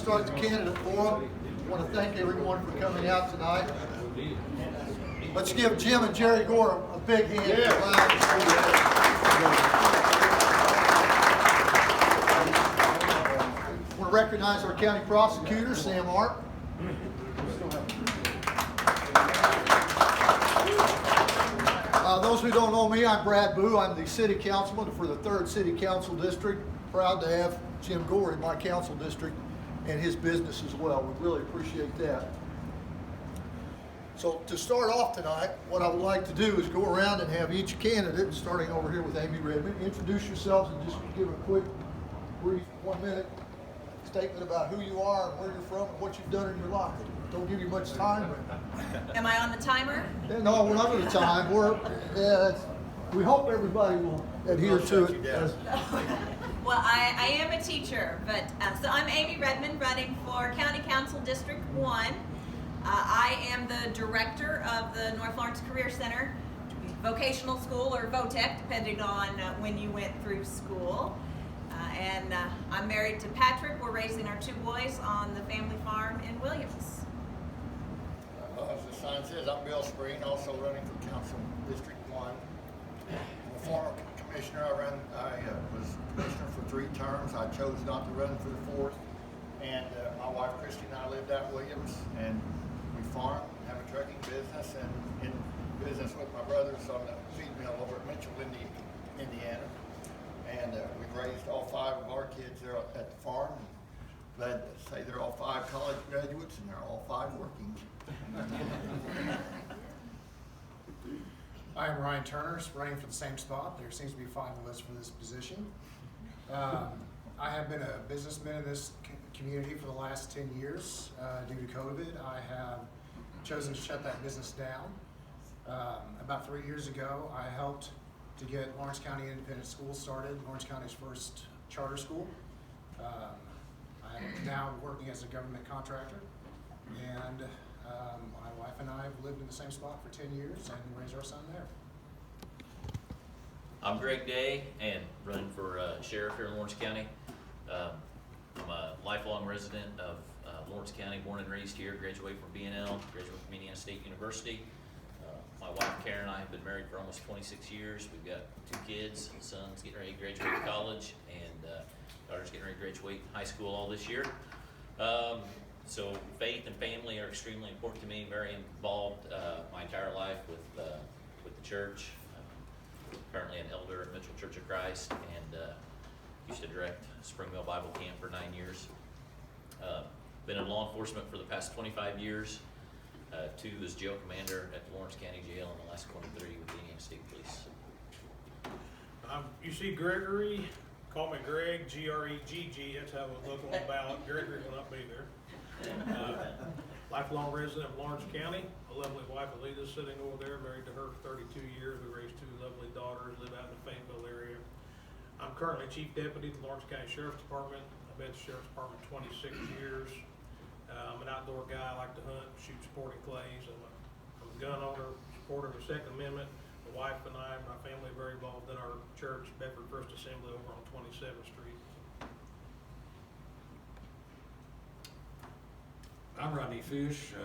start the candidate forum. I want to thank everyone for coming out tonight. Let's give Jim and Jerry Gore a big hand. Yeah. I want to recognize our county prosecutor, Sam Hart. Those who don't know me, I'm Brad Boo. I'm the city councilman for the 3rd City Council District. Proud to have Jim Gore in my council district and his business as well. We really appreciate that. So to start off tonight, what I would like to do is go around and have each candidate, starting over here with Amy Redman, introduce yourselves and just give a quick, brief, 1-minute statement about who you are and where you're from and what you've done in your life. Don't give you much time. But am I on the timer? No, we're not on the time. We hope everybody will adhere to it. Well, I am a teacher, but so I'm Amy Redman, running for County Council District 1. I am the director of the North Lawrence Career Center Vocational School, or VOTEC, depending on when you went through school. And I'm married to Patrick. We're raising our 2 boys on the family farm in Williams. As the sign says, I'm Bill Spreen, also running for Council District 1. I'm a former commissioner. I was commissioner for 3 terms. I chose not to run for the 4th. And my wife Christy and I lived out Williams, and we farm, have a trucking business, and in business with my brothers on the feed mill over at Mitchell, Indiana. And we've raised all 5 of our kids there at the farm. Glad to say they're all 5 college graduates, and they're all 5 working. I am Ryan Turner, running for the same spot. There seems to be 5 of us for this position. I have been a businessman in this community for the last 10 years. Due to COVID, I have chosen to shut that business down. About 3 years ago, I helped to get Lawrence County Independent Schools started, Lawrence County's first charter school. I'm now working as a government contractor, and my wife and I have lived in the same spot for 10 years and raised our son there. I'm Greg Day, and running for sheriff here in Lawrence County. I'm a lifelong resident of Lawrence County, born and raised here, graduated from BNL, graduated from Indiana State University. My wife Karen and I have been married for almost 26 years. We've got 2 kids, son's getting ready to graduate college, and daughter's getting ready to graduate high school all this year. So faith and family are extremely important to me. Very involved my entire life with the church. Currently an elder at Mitchell Church of Christ, and used to direct Springville Bible Camp for 9 years. Been in law enforcement for the past 25 years. 2 as jail commander at the Lawrence County Jail, and the last 23 with the Indiana State Police. You see Gregory, call me Greg, G-R-E-G-G, that's how it would look on the ballot. Gregory will not be there. Lifelong resident of Lawrence County, a lovely wife, Alita, sitting over there, married to her for 32 years. We raised 2 lovely daughters, live out in the Fayetteville area. I'm currently Chief Deputy at the Lawrence County Sheriff's Department. I've been at the Sheriff's Department 26 years. I'm an outdoor guy. I like to hunt, shoot sporting clays. I'm a gun owner, supporter of the Second Amendment. My wife and I, my family, are very involved in our church, Bedford First Assembly, over on 27th Street. I'm Rodney Fish,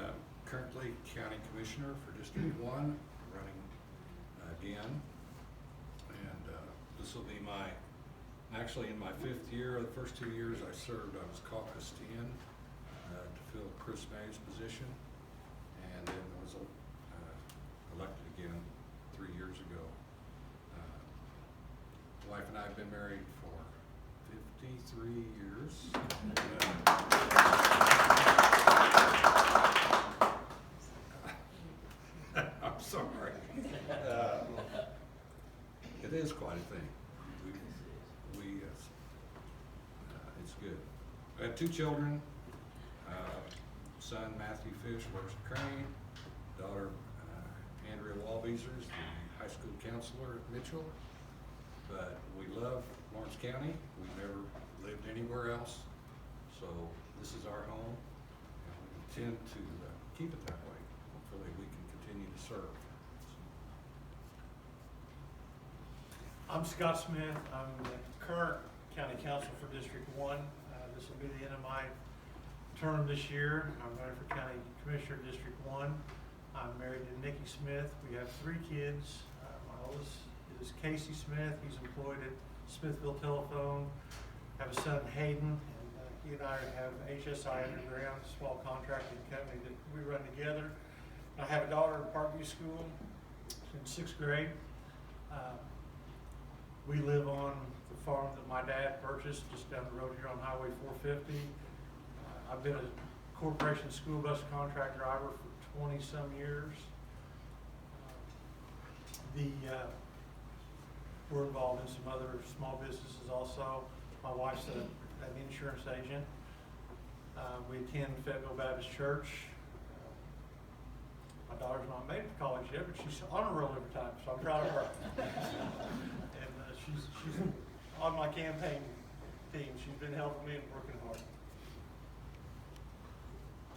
currently County Commissioner for District 1, running again. And this will be actually in my 5th year. The first 2 years I served, I was caucused in to fill Chris May's position, and then was elected again 3 years ago. Wife and I have been married for 53 years. I'm sorry. It is quite a thing. It's good. I have 2 children. Son Matthew Fish works at Crane. Daughter Andrea Walbeezer is the high school counselor at Mitchell. But we love Lawrence County. We've never lived anywhere else. So this is our home, and we intend to keep it that way. Hopefully we can continue to serve. I'm Scott Smith. I'm the current County Council for District 1. This will be the end of my term this year. I'm running for County Commissioner, District 1. I'm married to Nikki Smith. We have 3 kids. My oldest is Casey Smith. He's employed at Smithville Telephone. I have a son, Hayden, and he and I have HSI Underground, a small contracting company that we run together. I have a daughter in Parkview School in 6th grade. We live on the farm that my dad purchased just down the road here on Highway 450. I've been a corporation school bus contract driver for 20-some years. We're involved in some other small businesses also. My wife's an insurance agent. We attend Fayetteville Baptist Church. My daughter's not made it to college yet, but she's on a roll every time, so I'm proud of her. And she's on my campaign team. She's been helping me and working hard.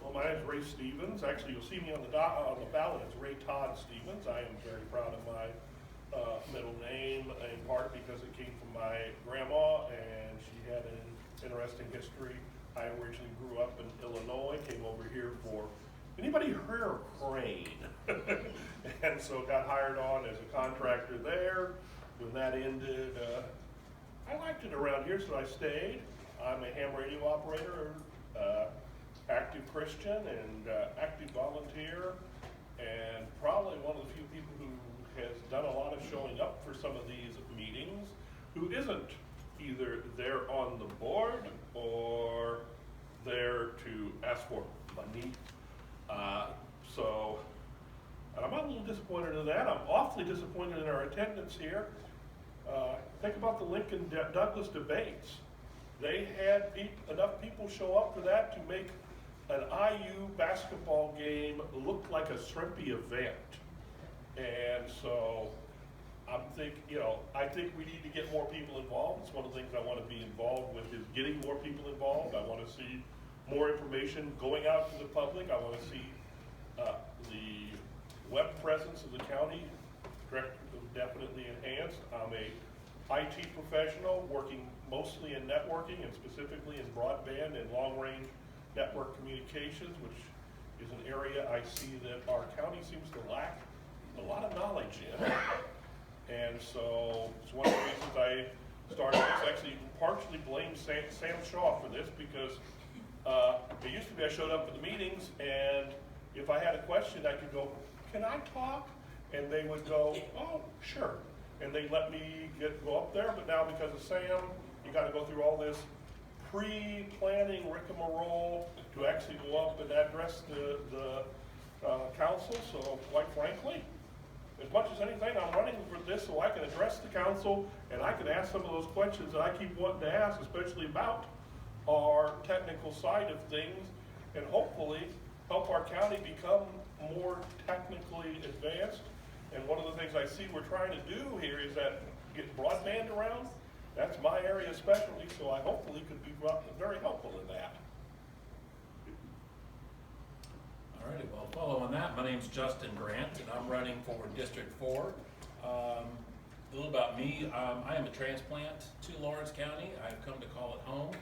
Well, my name is Ray Stevens. Actually, you'll see me on the ballot. It's Ray Todd Stevens. I am very proud of my middle name, in part because it came from my grandma, and she had an interesting history. I originally grew up in Illinois, came over here for, anybody heard of Crane? And so got hired on as a contractor there. When that ended, I liked it around here, so I stayed. I'm a ham radio operator, active Christian and active volunteer, and probably one of the few people who has done a lot of showing up for some of these meetings, who isn't either there on the board or there to ask for money. And I'm a little disappointed in that. I'm awfully disappointed in our attendance here. Think about the Lincoln Douglas debates. They had enough people show up for that to make an IU basketball game look like a shrimpy event. And so I think we need to get more people involved. It's one of the things I want to be involved with, is getting more people involved. I want to see more information going out to the public. I want to see the web presence of the county definitely enhanced. I'm a IT professional working mostly in networking and specifically in broadband and long-range network communications, which is an area I see that our county seems to lack a lot of knowledge in. And so it's one of the reasons I started this. Actually, partially blame Sam Shaw for this, because it used to be I showed up at the meetings, and if I had a question, I could go, "Can I talk?" And they would go, "Oh, sure." And they'd let me go up there. But now, because of Sam, you got to go through all this pre-planning rigmarole to actually go up and address the council. So quite frankly, as much as anything, I'm running for this so I can address the council and I can ask some of those questions that I keep wanting to ask, especially about our technical side of things, and hopefully help our county become more technically advanced. And one of the things I see we're trying to do here is that get broadband around. That's my area of specialty, so I hopefully could be very helpful in that. All righty, well, following that, my name's Justin Grant, and I'm running for District 4. A little about me, I am a transplant to Lawrence County. I've come to call it home.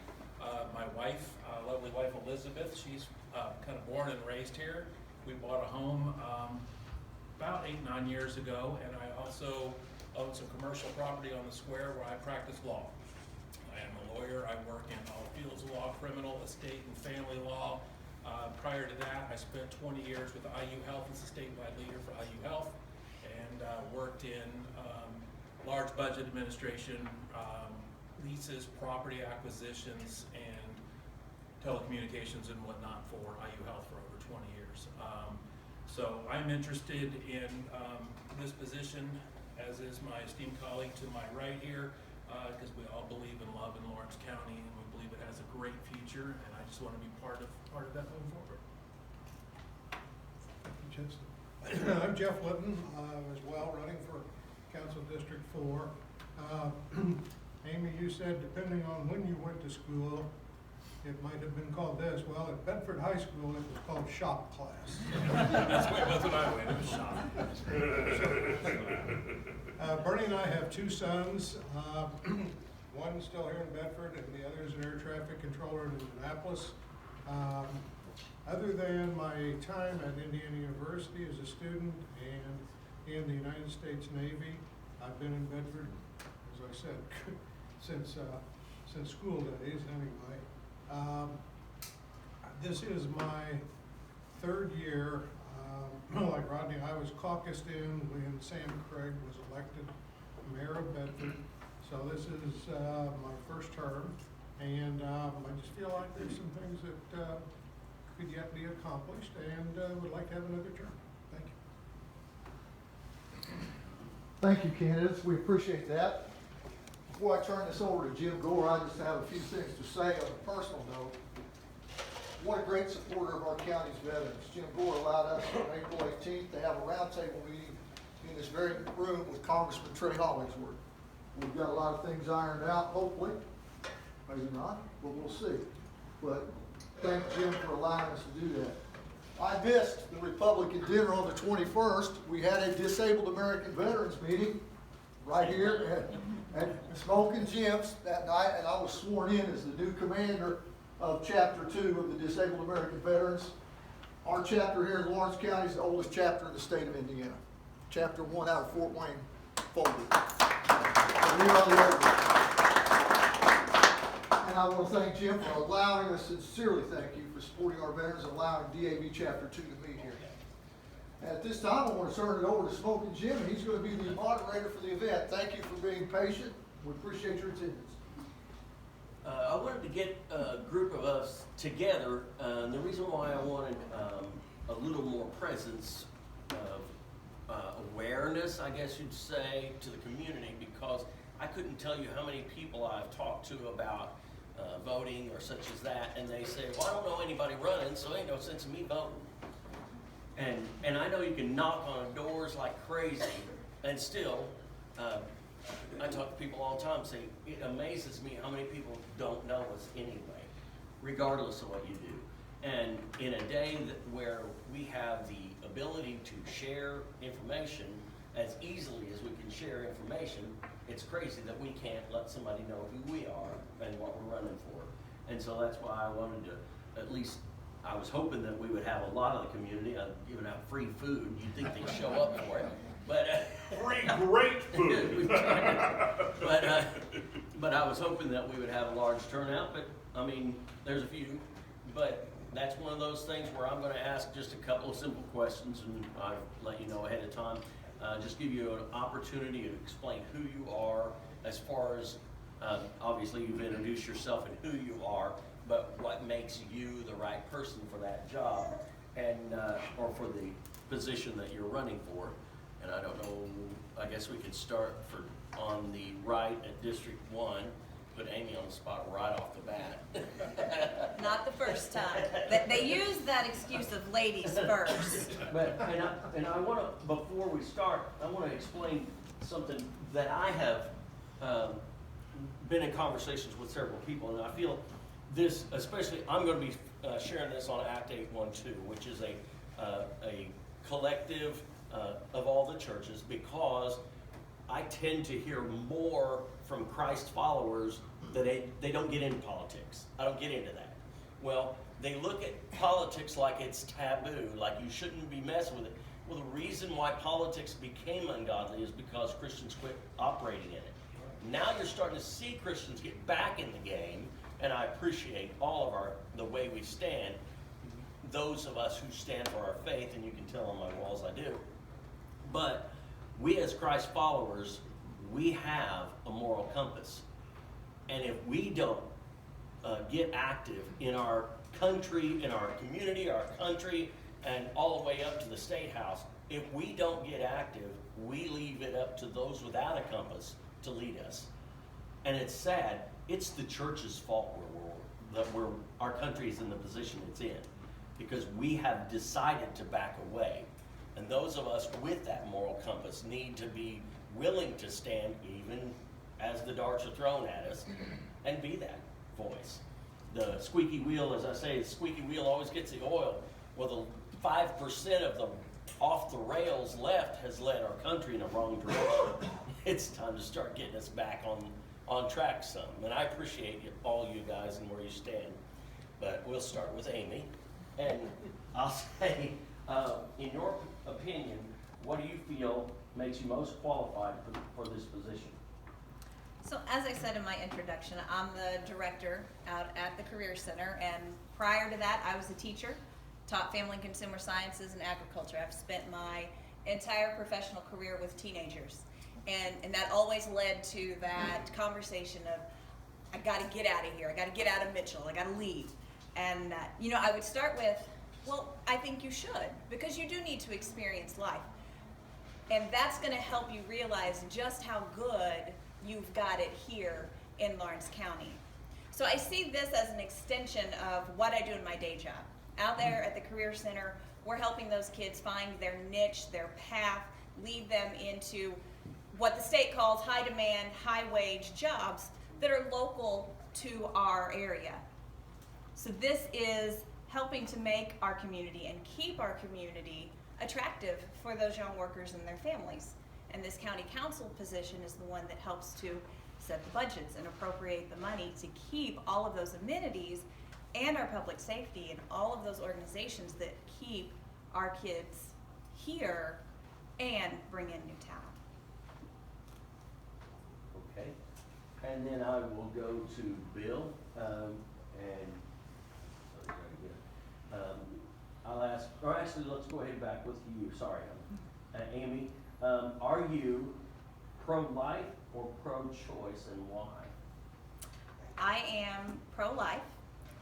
My wife, lovely wife Elizabeth, she's kind of born and raised here. We bought a home about 8-9 years ago, and I also own some commercial property on the square where I practice law. I am a lawyer. I work in all fields of law, criminal, estate, and family law. Prior to that, I spent 20 years with IU Health as a statewide leader for IU Health, and worked in large budget administration, leases, property acquisitions, and telecommunications and whatnot for IU Health for over 20 years. So I'm interested in this position, as is my esteemed colleague to my right here, because we all believe in love in Lawrence County, and we believe it has a great future, and I just want to be part of that moving forward. I'm Jeff Litton, as well, running for Council District 4. Amy, you said depending on when you went to school, it might have been called this. Well, at Bedford High School, it was called shop class. That's what I went, it was shop. Bernie and I have 2 sons. One's still here in Bedford, and the other is an air traffic controller in Indianapolis. Other than my time at Indiana University as a student and in the United States Navy, I've been in Bedford, as I said, since school days anyway. This is my third year. Like Rodney, I was caucused in when Sam Craig was elected mayor of Bedford. So this is my first term, and I just feel like there's some things that could yet be accomplished, and would like to have another term. Thank you. Thank you, candidates. We appreciate that. Before I turn this over to Jim Gore, I just have a few things to say on a personal note. What a great supporter of our county's veterans. Jim Gore allowed us on April 18th to have a roundtable meeting in this very room with Congressman Trey Hollingsworth. We've got a lot of things ironed out, hopefully. Maybe not, but we'll see. But thank Jim for allowing us to do that. I missed the Republican dinner on the 21st. We had a Disabled American Veterans meeting right here at Smokin Jim's that night, and I was sworn in as the new commander of Chapter 2 of the Disabled American Veterans. Our chapter here in Lawrence County is the oldest chapter in the state of Indiana. Chapter 1 out of Fort Wayne folded. And I want to thank Jim for allowing us, sincerely thank you for supporting our veterans and allowing DAV Chapter 2 to meet here. At this time, I want to turn it over to Smokin Jim, and he's going to be the moderator for the event. Thank you for being patient. We appreciate your attendance. I wanted to get a group of us together. The reason why I wanted a little more presence of awareness, I guess you'd say, to the community, because I couldn't tell you how many people I've talked to about voting or such as that, and they say, well, I don't know anybody running, so ain't no sense in me voting. And I know you can knock on doors like crazy, and still, I talk to people all the time, say, it amazes me how many people don't know us anyway, regardless of what you do. And in a day where we have the ability to share information as easily as we can share information, it's crazy that we can't let somebody know who we are and what we're running for. And so that's why I wanted to, at least, I was hoping that we would have a lot of the community, giving out free food. You'd think they'd show up for it. But free great food. But I was hoping that we would have a large turnout. But I mean, there's a few. But that's one of those things where I'm going to ask just a couple of simple questions, and I'll let you know ahead of time. Just give you an opportunity to explain who you are, as far as obviously you've introduced yourself and who you are, but what makes you the right person for that job, and or for the position that you're running for. And I don't know, I guess we could start on the right at District 1, put Amy on the spot right off the bat. Not the first time. They use that excuse of ladies first. But, and I want to, before we start, I want to explain something that I have been in conversations with several people, and I feel this, especially, I'm going to be sharing this on Act 812, which is a collective of all the churches, because I tend to hear more from Christ followers that they don't get into politics. I don't get into that. Well, they look at politics like it's taboo, like you shouldn't be messing with it. Well, the reason why politics became ungodly is because Christians quit operating in it. Now you're starting to see Christians get back in the game, and I appreciate all of the way we stand, those of us who stand for our faith, and you can tell on my walls I do. But we as Christ followers, we have a moral compass. And if we don't get active in our country, in our community, our country, and all the way up to the State House, if we don't get active, we leave it up to those without a compass to lead us. And it's sad. It's the church's fault that our country is in the position it's in, because we have decided to back away. And those of us with that moral compass need to be willing to stand even as the darts are thrown at us and be that voice. The squeaky wheel, as I say, the squeaky wheel always gets the oil. Well, the 5% of the off the rails left has led our country in the wrong direction. It's time to start getting us back on track some. And I appreciate all you guys and where you stand. but we'll start with Amy. And I'll say, in your opinion, what do you feel makes you most qualified for this position? So as I said in my introduction, I'm the director out at the Career Center, and prior to that, I was a teacher, taught family and consumer sciences and agriculture. I've spent my entire professional career with teenagers, and that always led to that conversation of, I gotta get out of here, I gotta get out of Mitchell, I gotta leave. And you know, I would start with, well, I think you should, because you do need to experience life. And that's gonna help you realize just how good you've got it here in Lawrence County. So I see this as an extension of what I do in my day job. Out there at the Career Center, we're helping those kids find their niche, their path, lead them into what the state calls high demand, high wage jobs that are local to our area. So this is helping to make our community and keep our community attractive for those young workers and their families. And this county council position is the one that helps to set the budgets and appropriate the money to keep all of those amenities and our public safety and all of those organizations that keep our kids here and bring in new talent. Okay, and then I will go to Bill, I'll ask, or actually, let's go ahead back with you, sorry, Amy. Are you pro-life or pro-choice, and why? I am pro-life,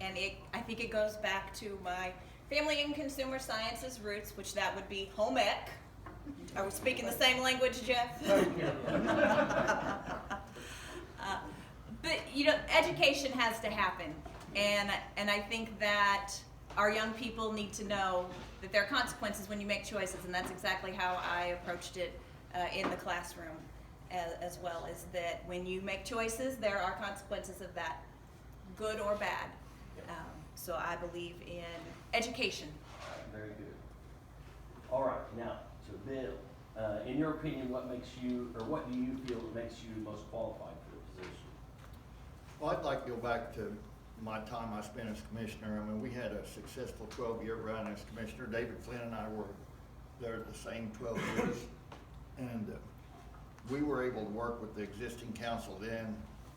and I think it goes back to my family and consumer sciences roots, which that would be home ec. Are we speaking the same language, Jeff? But you know, education has to happen, and I think that our young people need to know that there are consequences when you make choices, and that's exactly how I approached it in the classroom as well, is that when you make choices, there are consequences of that, good or bad. So I believe in education. Very good. All right, now, so Bill, in your opinion, what makes you, or what do you feel makes you most qualified for the position? Well, I'd like to go back to my time I spent as commissioner. I mean, we had a successful 12-year run as commissioner. David Flynn and I were there the same 12 years. And we were able to work with the existing council then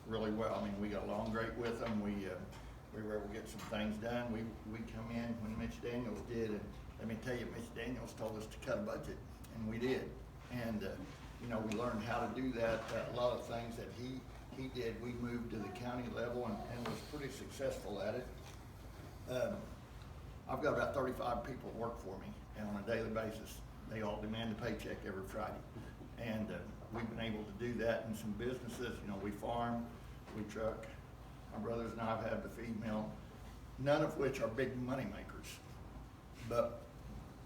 really well. I mean, we got along great with them. We were able to get some things done. We come in when Mitch Daniels did, and let me tell you, Mitch Daniels told us to cut a budget, and we did. And you know, we learned how to do that. A lot of things that he did, we moved to the county level and was pretty successful at it. I've got about 35 people that work for me, and on a daily basis, they all demand a paycheck every Friday. And we've been able to do that in some businesses. You know, we farm, we truck. My brothers and I have had the feed mill, none of which are big money makers, but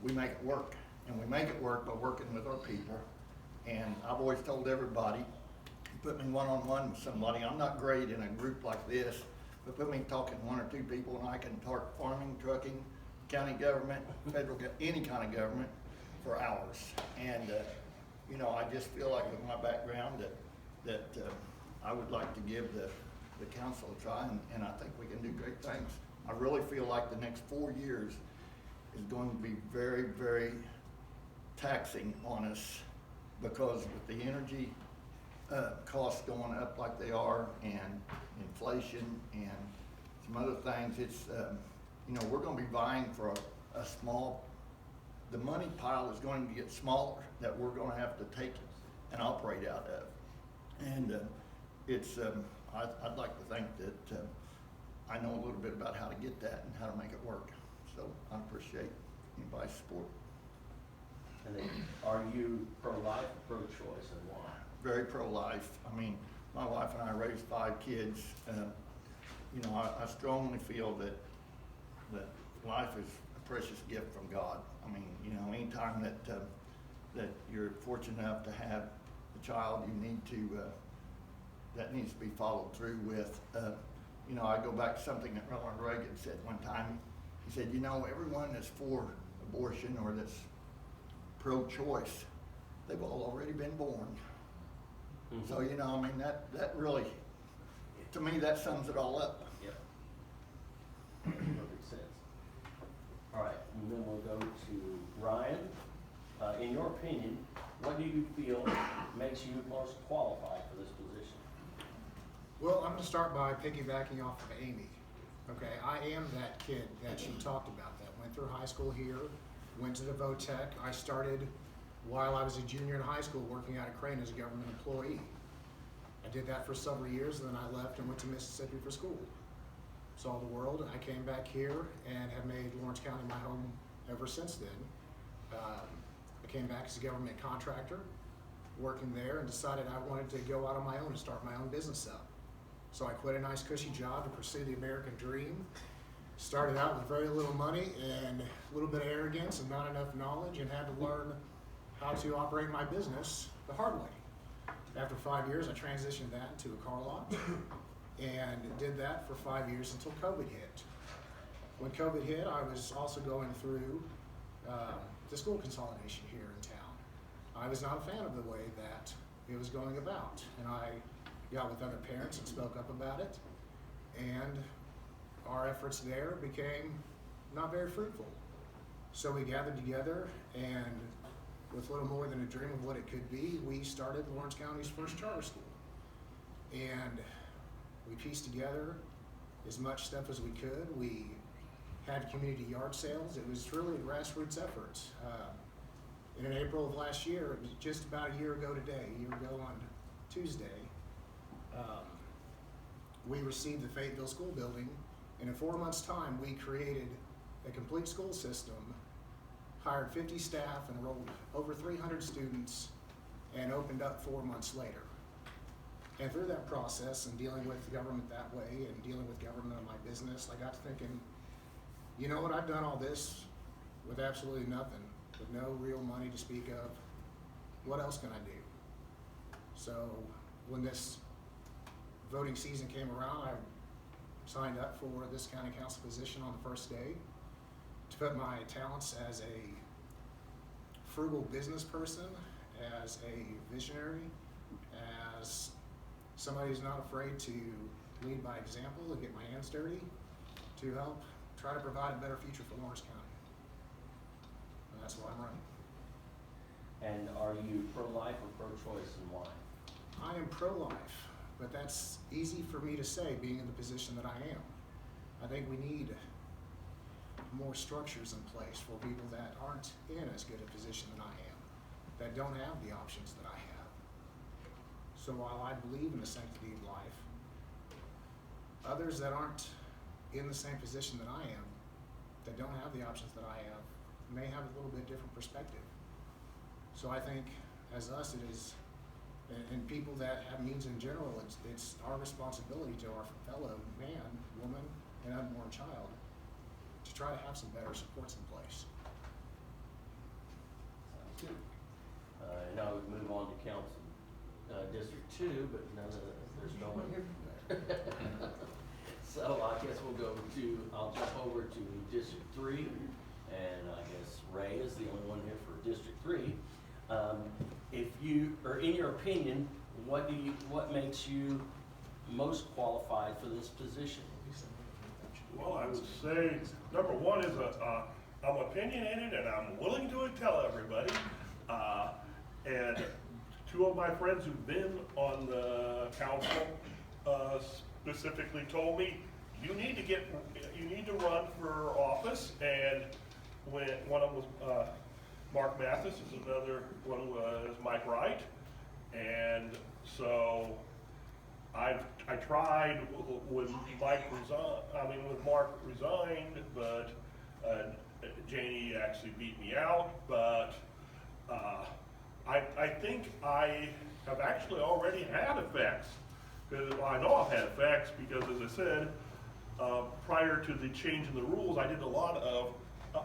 we make it work. And we make it work by working with our people. And I've always told everybody, put me one-on-one with somebody. I'm not great in a group like this, but put me talking one or two people and I can talk farming, trucking, county government, federal, any kind of government for hours. And you know, I just feel like with my background that I would like to give the council a try, and I think we can do great things. I really feel like the next 4 years is going to be very, very taxing on us, because with the energy costs going up like they are, and inflation and some other things, it's you know, we're going to be vying for a small, the money pile is going to get smaller that we're going to have to take and operate out of. And it's I'd like to think that I know a little bit about how to get that and how to make it work. So I appreciate anybody's support. And then, are you pro-life or pro-choice, and why? Very pro-life. I mean, my wife and I raised 5 kids. You know, I strongly feel that life is a precious gift from God. I mean, you know, anytime that you're fortunate enough to have a child, you need to, that needs to be followed through with. You know, I go back to something that Ronald Reagan said one time. He said, you know, everyone that's for abortion or that's pro-choice, they've all already been born. Mm-hmm. So, you know, I mean, that really, to me, that sums it all up. Yep. All right, and then we'll go to Ryan. In your opinion, what do you feel makes you most qualified for this position? Well, I'm gonna start by piggybacking off of Amy. Okay, I am that kid that she talked about that went through high school here, went to the VOTEC. I started while I was a junior in high school working out of Crane as a government employee. I did that for several years, and then I left and went to Mississippi for school. Saw the world, and I came back here and have made Lawrence County my home ever since then. I came back as a government contractor, working there, and decided I wanted to go out on my own and start my own business up. So I quit a nice cushy job to pursue the American dream. Started out with very little money and a little bit of arrogance and not enough knowledge, and had to learn how to operate my business the hard way. After 5 years, I transitioned that into a car lot and did that for 5 years until COVID hit. When COVID hit, I was also going through the school consolidation here in town. I was not a fan of the way that it was going about, and I got with other parents and spoke up about it, and our efforts there became not very fruitful. So we gathered together, and with little more than a dream of what it could be, we started Lawrence County's first charter school. And we pieced together as much stuff as we could. We had community yard sales. It was really a grassroots effort. In April of last year, it was just about a year ago today, a year ago on Tuesday, we received the Fayetteville School Building, and in 4 months' time, we created a complete school system, hired 50 staff, enrolled over 300 students, and opened up 4 months later. And through that process and dealing with government that way and dealing with government in my business, I got to thinking, you know what, I've done all this with absolutely nothing, with no real money to speak of. What else can I do? So when this voting season came around, I signed up for this county council position on the first day to put my talents as a frugal business person, as a visionary, as somebody who's not afraid to lead by example and get my hands dirty to help try to provide a better future for Lawrence County. And that's why I'm running. And are you pro-life or pro-choice, and why? I am pro-life, but that's easy for me to say being in the position that I am. I think we need more structures in place for people that aren't in as good a position than I am, that don't have the options that I have. So while I believe in the sanctity of life, others that aren't in the same position that I am, that don't have the options that I have, may have a little bit different perspective. So I think as us, it is, and people that have means in general, it's our responsibility to our fellow man, woman, and unborn child to try to have some better supports in place. Sounds good. Now we move on to council, District 2, but none of, there's no one here from there. So I guess I'll jump over to District 3, and I guess Ray is the only one here for District 3. If you, or in your opinion, what makes you most qualified for this position? Well, I would say, number one is I'm opinionated and I'm willing to tell everybody. And two of my friends who've been on the council specifically told me, you need to run for office. And when one of them was Mark Mathis, is another one was Mike Wright. And so I tried with with Mark resigned, but Janie actually beat me out. But I think I have actually already had effects. Because I know I've had effects because, as I said, prior to the change in the rules, I did a lot of.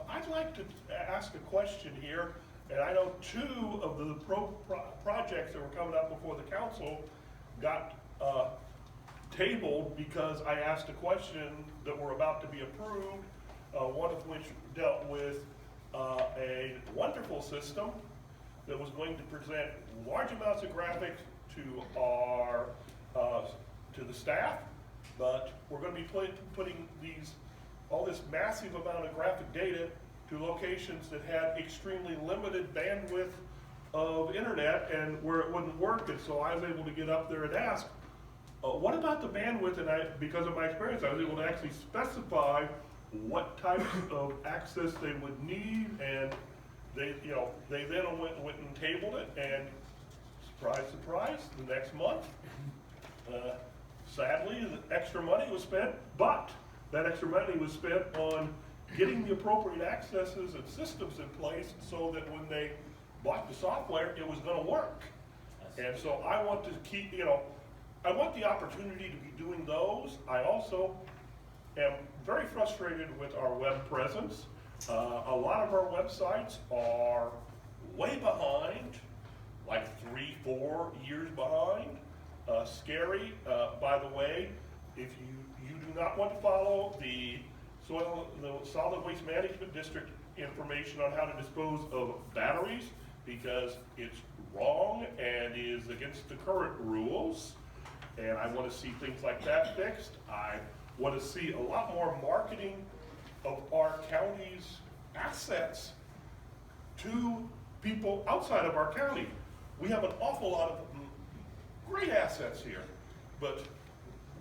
I'd like to ask a question here, and I know two of the projects that were coming up before the council got tabled because I asked a question that were about to be approved, one of which dealt with a wonderful system that was going to present large amounts of graphics to our to the staff, but we're going to be putting these all this massive amount of graphic data to locations that had extremely limited bandwidth of internet and where it wouldn't work. And so I was able to get up there and ask, what about the bandwidth? And because of my experience, I was able to actually specify what types of access they would need, and they then went and tabled it, and surprise, surprise, the next month, sadly, the extra money was spent, but that extra money was spent on getting the appropriate accesses and systems in place so that when they bought the software, it was going to work. And so I want to keep, I want the opportunity to be doing those. I also am very frustrated with our web presence. A lot of our websites are way behind, like 3-4 years behind. Scary, by the way, if you do not want to follow the Solid Waste Management District information on how to dispose of batteries, because it's wrong and is against the current rules. And I want to see things like that fixed. I want to see a lot more marketing of our county's assets to people outside of our county. We have an awful lot of great assets here, but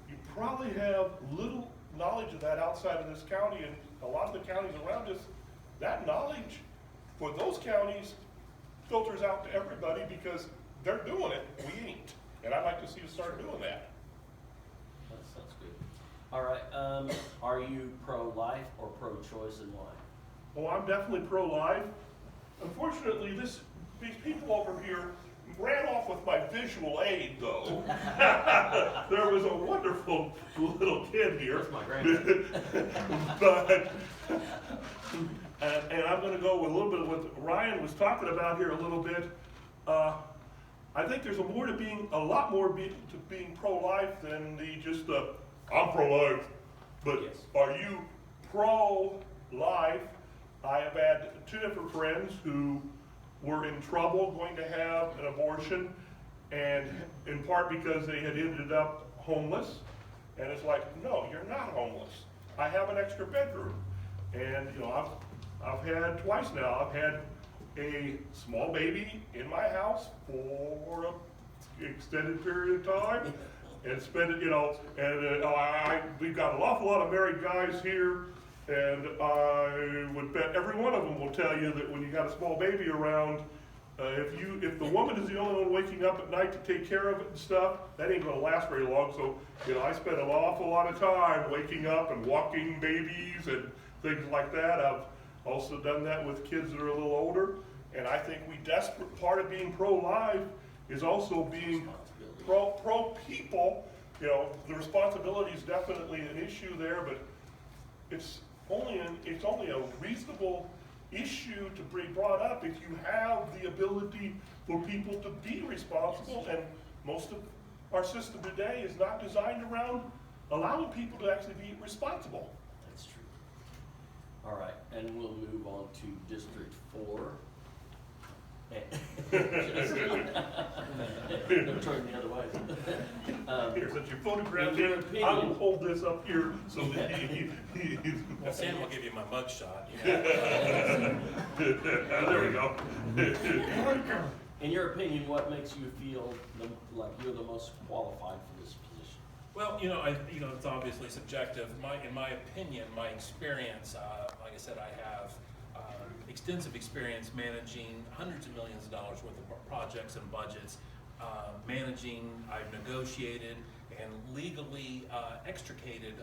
you probably have little knowledge of that outside of this county, and a lot of the counties around us, that knowledge for those counties filters out to everybody because they're doing it, we ain't. And I'd like to see us start doing that. That sounds good. All right, are you pro-life or pro-choice and why? Oh, I'm definitely pro-life. Unfortunately, these people over here ran off with my visual aid, though. There was a wonderful little kid here. That's my grandson. But, and I'm going to go with a little bit of what Ryan was talking about here a little bit. I think there's a lot more to being pro-life than I'm pro-life. But Yes. Are you pro-life? I have had 2 different friends who were in trouble going to have an abortion, and in part because they had ended up homeless. And it's like, no, you're not homeless. I have an extra bedroom. And I've had twice now, I've had a small baby in my house for an extended period of time and spend it, we've got an awful lot of married guys here, and I would bet every one of them will tell you that when you got a small baby around, if the woman is the only one waking up at night to take care of it and stuff, that ain't gonna last very long. So, I spend an awful lot of time waking up and walking babies and things like that. I've also done that with kids that are a little older. And I think part of being pro-life is also being pro-people. The responsibility is definitely an issue there, but it's only a reasonable issue to be brought up if you have the ability for people to be responsible, and most of our system today is not designed around allowing people to actually be responsible. That's true. All right, and we'll move on to District 4. Don't turn the other way. Here, since you photographed in your it, opinion- I will hold this up here so that Well, Sam will give you my mug shot. there we go. In your opinion, what makes you feel like you're the most qualified for this position? Well, it's obviously subjective. In my opinion, my experience, like I said, I have extensive experience managing hundreds of millions of dollars worth of projects and budgets. I've negotiated and legally extricated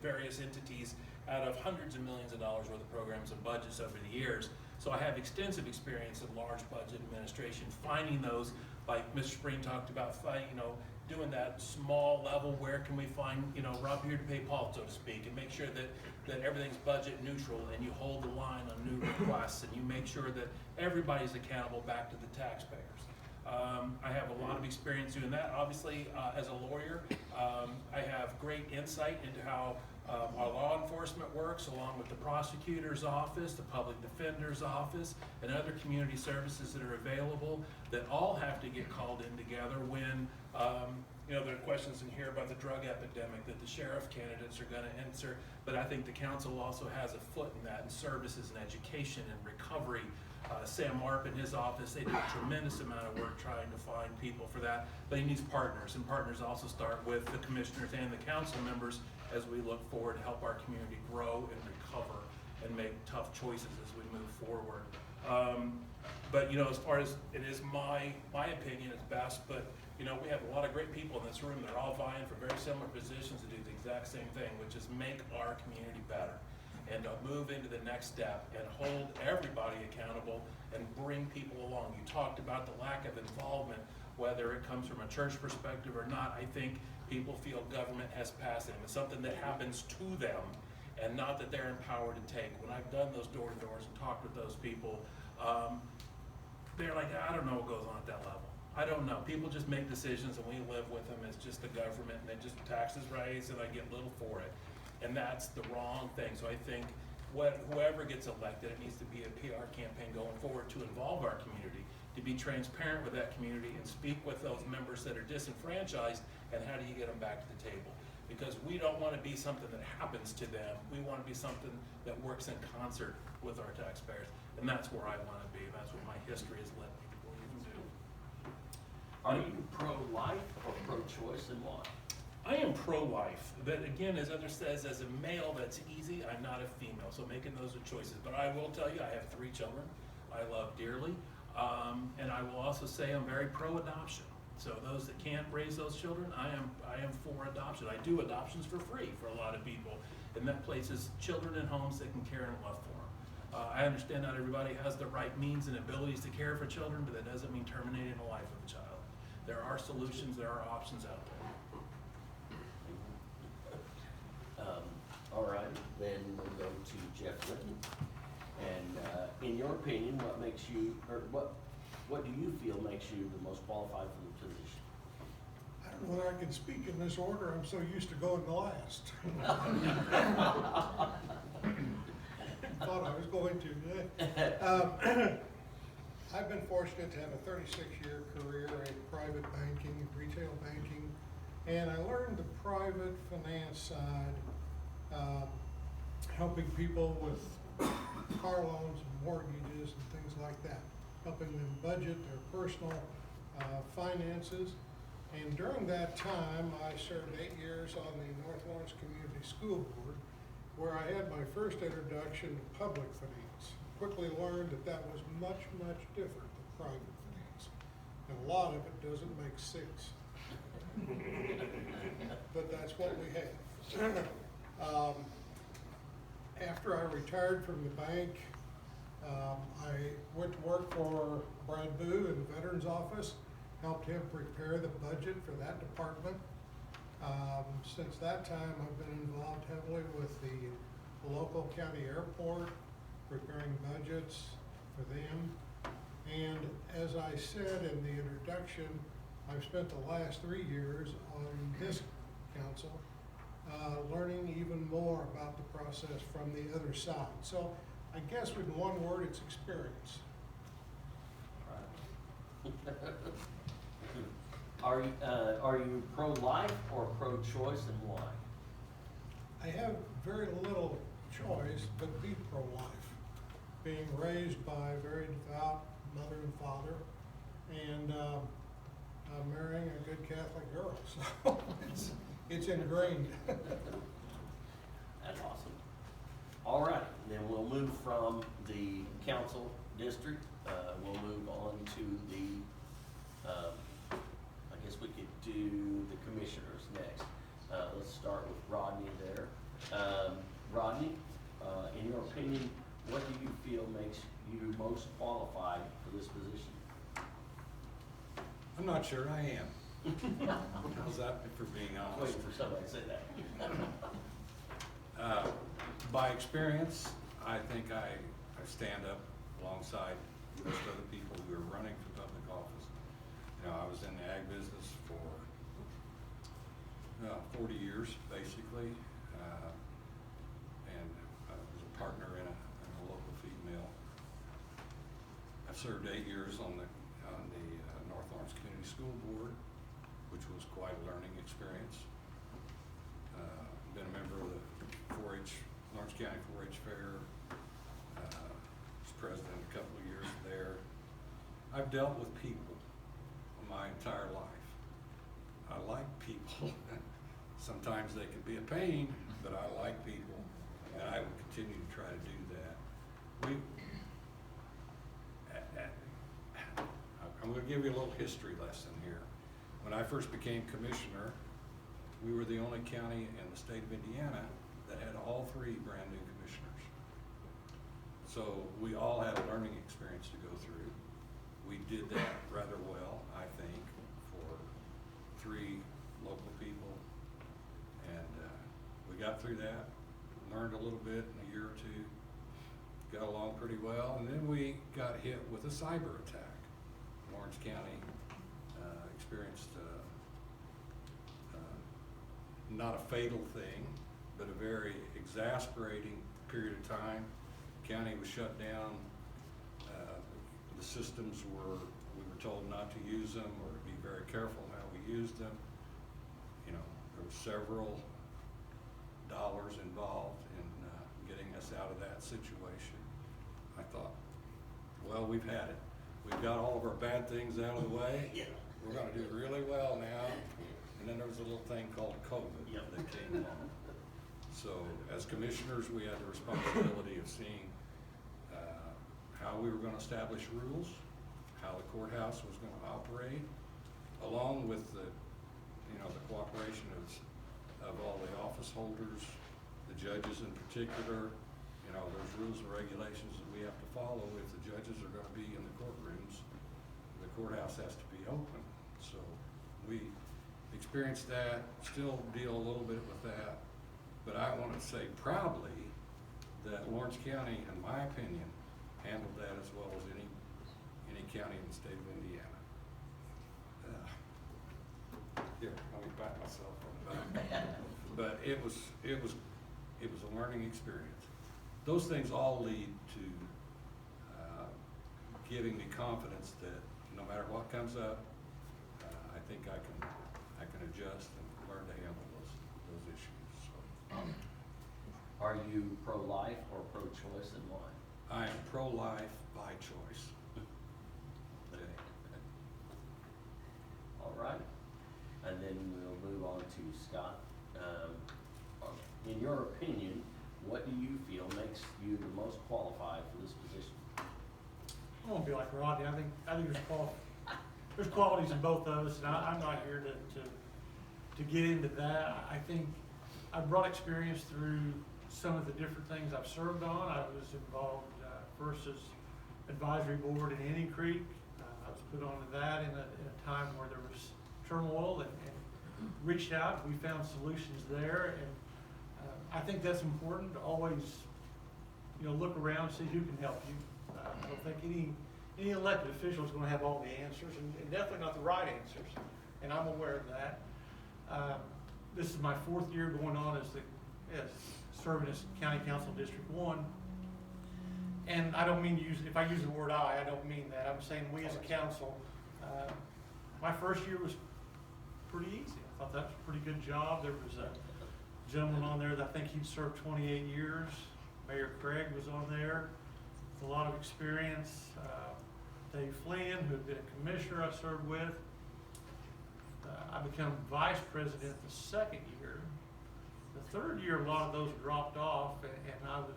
various entities out of hundreds of millions of dollars worth of programs and budgets over the years. So I have extensive experience in large budget administration, finding those, like Mr. Spring talked about, doing that small level, where can we find, Rob here to pay Paul, so to speak, and make sure that everything's budget neutral, and you hold the line on new requests, and you make sure that everybody's accountable back to the taxpayers. I have a lot of experience doing that. Obviously, as a lawyer, I have great insight into how Our law enforcement works along with the prosecutor's office, the public defender's office, and other community services that are available that all have to get called in together when, there are questions in here about the drug epidemic that the sheriff candidates are gonna answer, but I think the council also has a foot in that in services and education and recovery. Sam Marp in his office, they do a tremendous amount of work trying to find people for that, but he needs partners, and partners also start with the commissioners and the council members as we look forward to help our community grow and recover and make tough choices as we move forward. But as far as it is my opinion is best, but we have a lot of great people in this room. They're all vying for very similar positions to do the exact same thing, which is make our community better and move into the next step and hold everybody accountable and bring people along. You talked about the lack of involvement, whether it comes from a church perspective or not. I think people feel government has passed them. It's something that happens to them and not that they're empowered to take. When I've done those door-to-doors and talked with those people, they're like, I don't know what goes on at that level. I don't know. People just make decisions and we live with them. It's just the government and they just taxes raised and I get little for it. And that's the wrong thing. So I think whoever gets elected, it needs to be a PR campaign going forward to involve our community, to be transparent with that community and speak with those members that are disenfranchised and how do you get them back to the table. Because we don't want to be something that happens to them. We want to be something that works in concert with our taxpayers. And that's where I want to be. That's what my history has led me to believe and do. Are you pro-life or pro-choice, and why? I am pro-life, but again, as others says, as a male, that's easy. I'm not a female, so making those are choices. But I will tell you, I have 3 children I love dearly, and I will also say I'm very pro-adoption. So those that can't raise those children, I am for adoption. I do adoptions for free for a lot of people, and that places children in homes that can care and love for them. I understand not everybody has the right means and abilities to care for children, but that doesn't mean terminating the life of a child. There are solutions, there are options out there. All right, then we'll go to Jeff Litton. And in your opinion, what makes you, or what do you feel makes you the most qualified for the position? I don't know whether I can speak in this order, I'm so used to going last. Thought I was going to. I've been fortunate to have a 36-year career in private banking, retail banking, and I learned the private finance side, helping people with car loans and mortgages and things like that, helping them budget their personal finances. And during that time, I served 8 years on the North Lawrence Community School Board, where I had my first introduction to public finance. Quickly learned that that was much, much different than private finance. And a lot of it doesn't make sense. But that's what we had. After I retired from the bank, I went to work for Brad Boo in the Veterans Office, helped him prepare the budget for that department. Since that time, I've been involved heavily with the local county airport, preparing budgets for them. And as I said in the introduction, I've spent the last 3 years on this council, learning even more about the process from the other side. So I guess with one word, it's experience. Are you pro-life or pro-choice, and why? I have very little choice but be pro-life, being raised by a very devout mother and father, and marrying a good Catholic girl, so it's ingrained. That's awesome. All right, then we'll move from the council district. We'll move on to the, I guess we could do the commissioners next. Let's start with Rodney there. Rodney, in your opinion, what do you feel makes you most qualified for this position? I'm not sure I am. How's that for being honest? Waiting for somebody to say that. By experience, I think I stand up alongside most other people who are running for public office. I was in the ag business for 40 years, basically. partner in a local female. I've served 8 years on the North Lawrence Community School Board, which was quite a learning experience. Been a member of the 4-H, Lawrence County 4-H Fair. Was president a couple of years there. I've dealt with people my entire life. I like people. Sometimes they can be a pain, but I like people, and I will continue to try to do that. I'm going to give you a little history lesson here. When I first became commissioner, we were the only county in the state of Indiana that had all 3 brand new commissioners. So we all had a learning experience to go through. We did that rather well, I think, for 3 local people. And we got through that, learned a little bit in a year or 2, got along pretty well, and then we got hit with a cyber attack. Lawrence County experienced not a fatal thing, but a very exasperating period of time. County was shut down. The systems we were told not to use them or to be very careful how we used them. You know, there were several dollars involved in getting us out of that situation. I thought, well, we've had it. We've got all of our bad things out of the way. Yeah. We're gonna do really well now. And then there was a little thing called COVID that came along. So as commissioners, we had the responsibility of seeing how we were gonna establish rules, how the courthouse was gonna operate, along with the cooperation of all the office holders, the judges in particular. You know, there's rules and regulations that we have to follow. If the judges are gonna be in the courtrooms, the courthouse has to be open. So we experienced that, still deal a little bit with that, but I want to say proudly that Lawrence County, in my opinion, handled that as well as any county in the state of Indiana. Here, let me pat myself on the back. But it was a learning experience. Those things all lead to giving me confidence that no matter what comes up, I think I can adjust and learn to handle those issues. So, Are you pro-life or pro-choice and why? I am pro-life by choice. Okay. All right, and then we'll move on to Scott. In your opinion, what do you feel makes you the most qualified for this position? I won't be like Rodney. I think there's qualities in both of us, and I'm not here to get into that. I think I brought experience through some of the different things I've served on. I was involved first as advisory board in Any Creek. I was put onto that in a time where there was turmoil, and reached out. We found solutions there, and I think that's important to always, look around, see who can help you. I don't think any elected official is going to have all the answers, and definitely not the right answers, and I'm aware of that. This is my 4th year going on as serving as County Council District 1, and I don't mean to if I use the word I don't mean that. I'm saying we as a council. My first year was pretty easy. I thought that was a pretty good job. There was a gentleman on there that I think he'd served 28 years. Mayor Craig was on there with a lot of experience. Dave Flynn, who had been a commissioner I served with. I became vice president the 2nd year. The 3rd year, a lot of those dropped off, and I was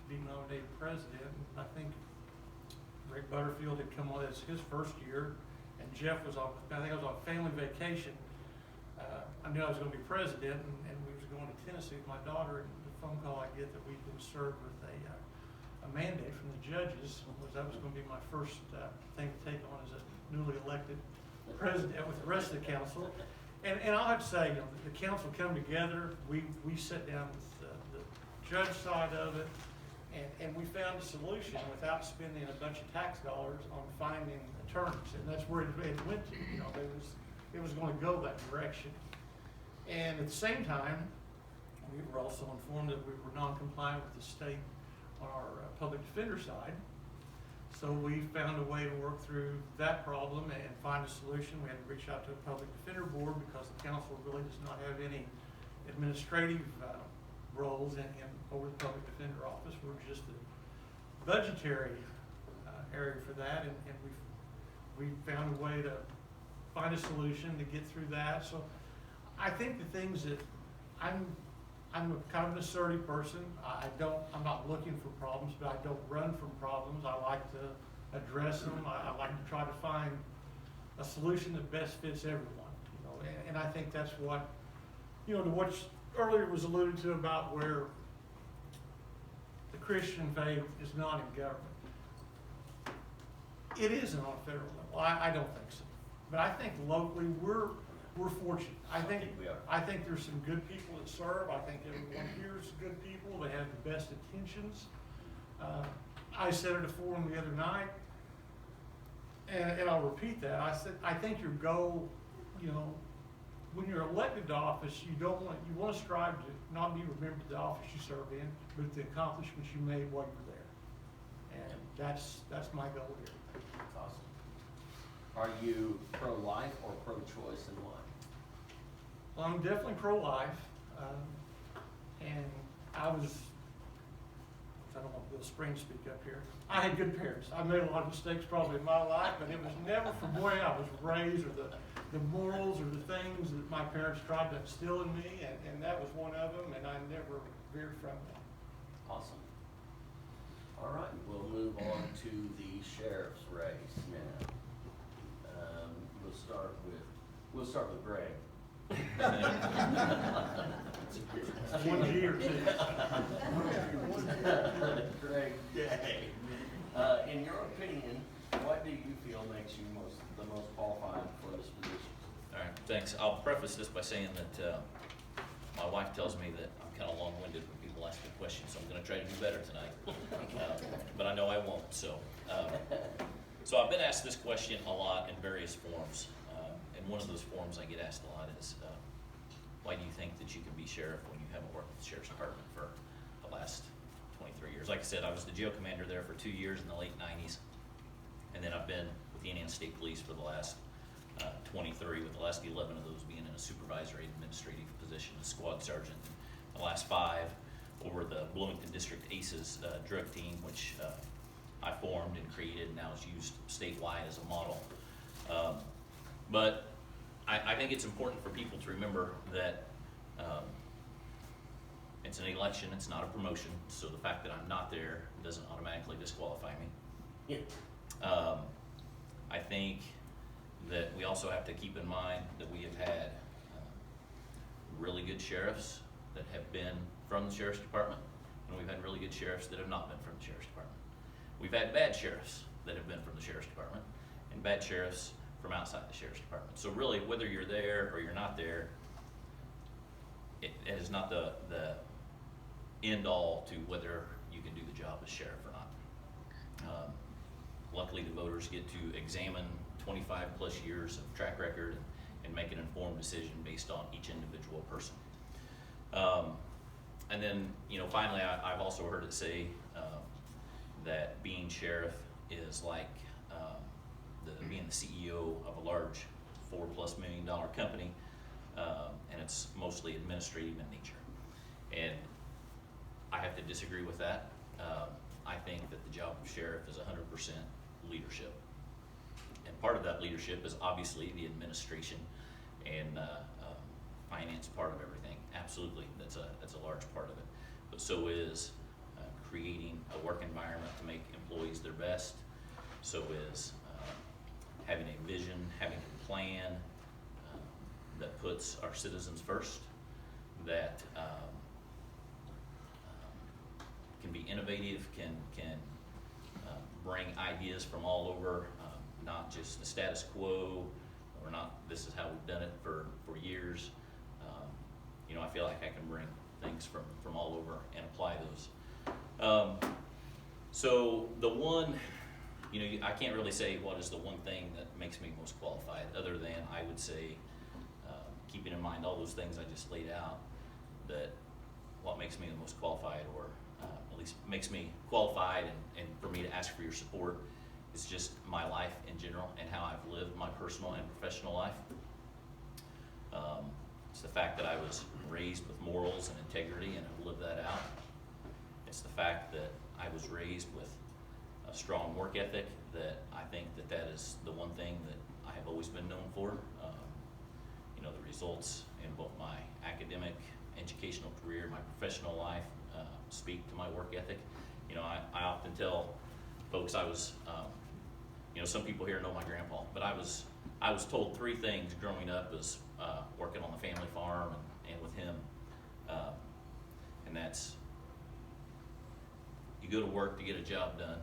being nominated president. And I think Rick Butterfield had come on as his first year, and Jeff was on, I think I was on family vacation. I knew I was going to be president, and we was going to Tennessee with my daughter, and the phone call I get that we'd been served with a mandate from the judges was that was going to be my first thing to take on as a newly elected president with the rest of the council. And I'll have to say, the council come together, we sat down with the judge side of it, and we found a solution without spending a bunch of tax dollars on finding attorneys, and that's where it went to. It was going to go that direction. And at the same time, we were also informed that we were non-compliant with the state public defender side. So we found a way to work through that problem and find a solution. We had to reach out to a public defender board because the council really does not have any administrative roles in over the public defender office. We're just the budgetary area for that, and we found a way to find a solution to get through that. So I think the things that I'm kind of an assertive person. I'm not looking for problems, but I don't run from problems. I like to address them. I like to try to find a solution that best fits everyone. You know, and I think that's what, you know, to what earlier was alluded to about where the Christian faith is not in government. It isn't on a federal level. I don't think so. But I think locally we're fortunate. I think we are. I think there's some good people that serve. I think everyone here is good people. They have the best intentions. I said at a forum the other night, and I'll repeat that. I said I think your goal, you know, when you're elected to office, you want to strive to not be remembered the office you serve in, but the accomplishments you made while you were there. And that's my goal here. That's awesome. Are you pro-life or pro-choice and why? Well, I'm definitely pro-life, and I don't want Bill Spring to speak up here. I had good parents. I made a lot of mistakes probably in my life, but it was never from where I was raised or the morals or the things that my parents tried to instill in me, and that was one of them, and I never veered from that. Awesome. All right, we'll move on to the sheriff's race now. We'll start with Greg. One G or two. Greg Day. In your opinion, what do you feel makes you the most qualified for this position? All right, thanks. I'll preface this by saying that my wife tells me that I'm kind of long-winded when people ask me questions, so I'm going to try to do better tonight. But I know I won't. So I've been asked this question a lot in various forms. And one of those forms I get asked a lot is, why do you think that you can be sheriff when you haven't worked with the sheriff's department for the last 23 years? Like I said, I was the jail commander there for 2 years in the late 90s. And then I've been with the Indiana State Police for the last 23, with the last 11 of those being in a supervisory administrative position, a squad sergeant. The last 5 over the Bloomington District ACES drug team, which I formed and created and now is used statewide as a model. But I think it's important for people to remember that it's an election, it's not a promotion, so the fact that I'm not there doesn't automatically disqualify me. Yeah. I think that we also have to keep in mind that we have had really good sheriffs that have been from the sheriff's department, and we've had really good sheriffs that have not been from the sheriff's department. We've had bad sheriffs that have been from the sheriff's department, and bad sheriffs from outside the sheriff's department. So really, whether you're there or you're not there, it is not the end all to whether you can do the job as sheriff or not. Luckily, the voters get to examine 25 plus years of track record and make an informed decision based on each individual person. And then, you know, finally, I've also heard it say that being sheriff is like being the CEO of a large $4+ million company, and it's mostly administrative in nature. And I have to disagree with that. I think that the job of sheriff is 100% leadership. And part of that leadership is obviously the administration and finance part of everything. Absolutely, that's a large part of it. But so is creating a work environment to make employees their best. So is having a vision, having a plan that puts our citizens first, that can be innovative, can bring ideas from all over, not just the status quo, or not this is how we've done it for years. You know, I feel like I can bring things from all over and apply those. So the one, you know, I can't really say what is the one thing that makes me most qualified, other than I would say, keeping in mind all those things I just laid out, that what makes me the most qualified or at least makes me qualified and for me to ask for your support is just my life in general and how I've lived my personal and professional life. It's the fact that I was raised with morals and integrity and I've lived that out. It's the fact that I was raised with a strong work ethic that I think that is the one thing that I have always been known for. You know, the results in both my academic, educational career, my professional life speak to my work ethic. You know, I often tell folks I was, you know, some people here know my grandpa, but I was told 3 things growing up as working on the family farm and with him, and that's you go to work to get a job done,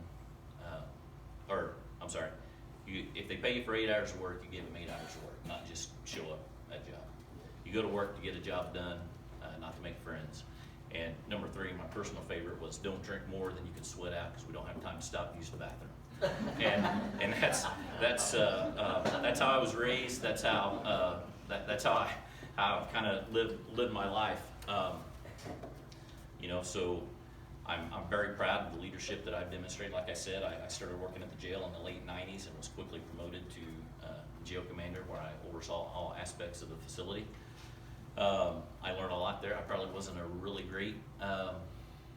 or I'm sorry, if they pay you for 8 hours of work, you give them 8 hours of work, not just show up at a job. You go to work to get a job done, not to make friends. And number 3, my personal favorite was don't drink more than you can sweat out because we don't have time to stop and use the bathroom. and that's how I was raised. That's how that's how I kind of lived my life. You know, so I'm very proud of the leadership that I've demonstrated. Like I said, I started working at the jail in the late 90s and was quickly promoted to jail commander, where I oversaw all aspects of the facility. I learned a lot there. I probably wasn't a really great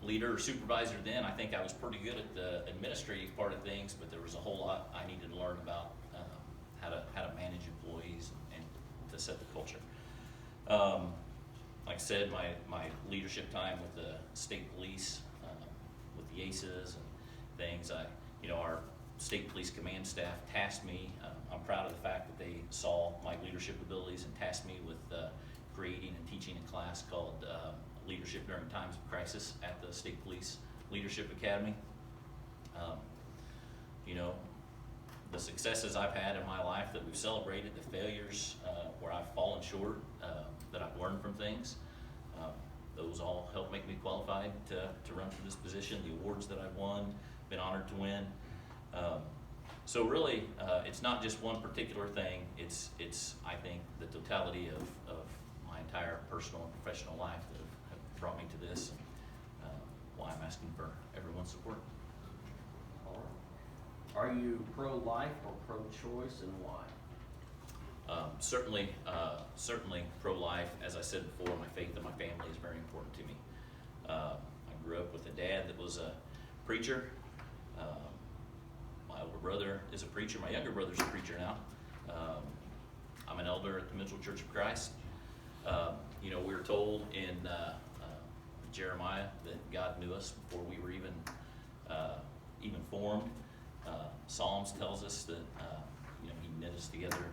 leader or supervisor then. I think I was pretty good at the administrative part of things, but there was a whole lot I needed to learn about how to manage employees and to set the culture. Like I said, my leadership time with the state police, with the ACEs and things, you know, our state police command staff tasked me. I'm proud of the fact that they saw my leadership abilities and tasked me with creating and teaching a class called Leadership During Times of Crisis at the State Police Leadership Academy. You know, the successes I've had in my life that we've celebrated, the failures where I've fallen short, that I've learned from things, those all help make me qualified to run for this position. The awards that I've won, been honored to win. So really, it's not just one particular thing. It's I think the totality of my entire personal and professional life that have brought me to this, and why I'm asking for everyone's support. All right. Are you pro-life or pro-choice, and why? Certainly pro-life. As I said before, my faith and my family is very important to me. I grew up with a dad that was a preacher. My older brother is a preacher. My younger brother's a preacher now. I'm an elder at the Mitchell Church of Christ. You know, we were told in Jeremiah that God knew us before we were even formed. Psalms tells us that you know, He knit us together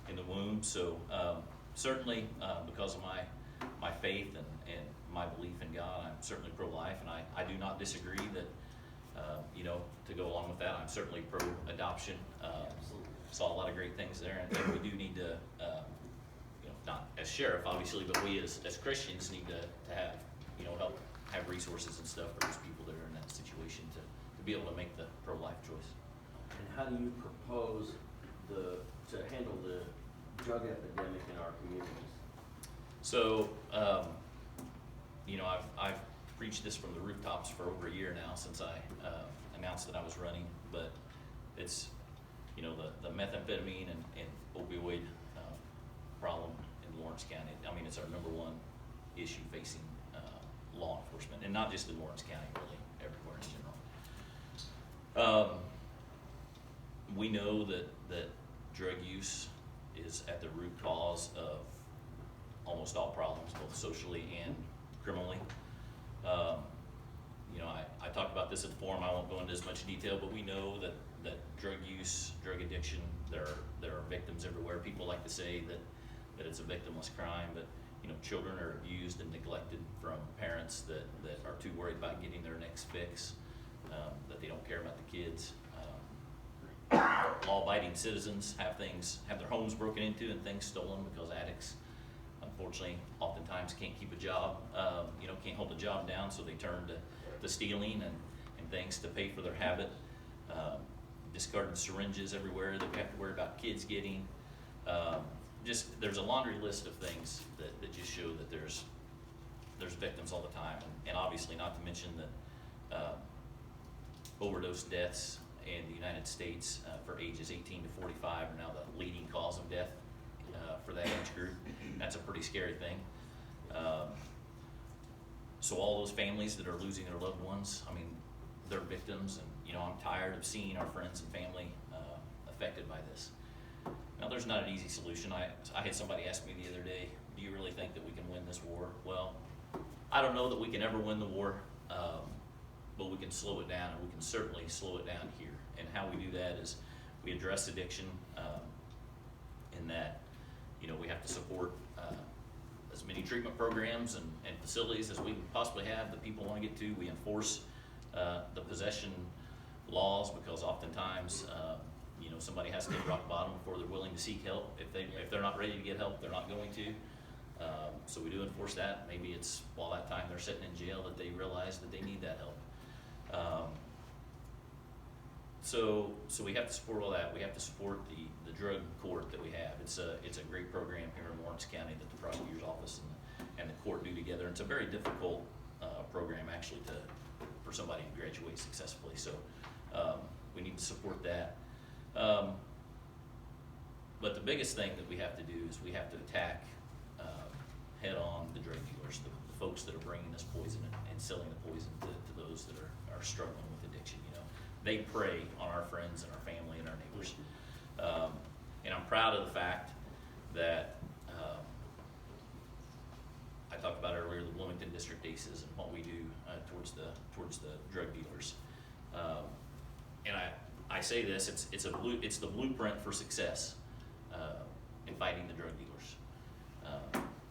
in the womb. So certainly because of my faith and my belief in God, I'm certainly pro-life, and I do not disagree that you know, to go along with that, I'm certainly pro-adoption. Saw a lot of great things there, and I think we do need to, you know, not as sheriff obviously, but we as Christians need to have, you know, help have resources and stuff for those people that are in that situation to be able to make the pro-life choice. And how do you propose to handle the drug epidemic in our communities? So, you know, I've preached this from the rooftops for over a year now since I announced that I was running, but it's, you know, the methamphetamine and opioid problem in Lawrence County. I mean, it's our #1 issue facing law enforcement, and not just in Lawrence County, really everywhere in general. We know that drug use is at the root cause of almost all problems, both socially and criminally. You know, I talked about this at the forum. I won't go into as much detail, but we know that drug use, drug addiction, there are victims everywhere. People like to say that it's a victimless crime, but you know, children are abused and neglected from parents that are too worried about getting their next fix, that they don't care about the kids. Law-abiding citizens have their homes broken into and things stolen because addicts, unfortunately, oftentimes can't keep a job, you know, can't hold a job down, so they turn to stealing and things to pay for their habit. Discarded syringes everywhere that we have to worry about kids getting. Just there's a laundry list of things that just show that there's victims all the time, and obviously not to mention overdose deaths in the United States for ages 18 to 45 are now the leading cause of death for that age group. That's a pretty scary thing. So all those families that are losing their loved ones, I mean, they're victims, and you know, I'm tired of seeing our friends and family affected by this. Now, there's not an easy solution. I had somebody ask me the other day, do you really think that we can win this war? Well, I don't know that we can ever win the war, but we can slow it down, and we can certainly slow it down here. And how we do that is we address addiction in that, you know, we have to support as many treatment programs and facilities as we possibly have that people want to get to. We enforce the possession laws, because oftentimes, you know, somebody has to hit rock bottom before they're willing to seek help. If they're not ready to get help, they're not going to. So we do enforce that. Maybe it's while that time they're sitting in jail that they realize that they need that help. So we have to support all that. We have to support the drug court that we have. It's a great program here in Lawrence County that the prosecutor's office and the court do together. It's a very difficult program actually for somebody to graduate successfully. So we need to support that. But the biggest thing that we have to do is we have to attack head on the drug dealers, the folks that are bringing this poison and selling the poison to those that are struggling with addiction. You know, they prey on our friends and our family and our neighbors. And I'm proud of the fact that I talked about earlier the Bloomington District ACEs and what we do towards the drug dealers. And I say this, it's the blueprint for success in fighting the drug dealers.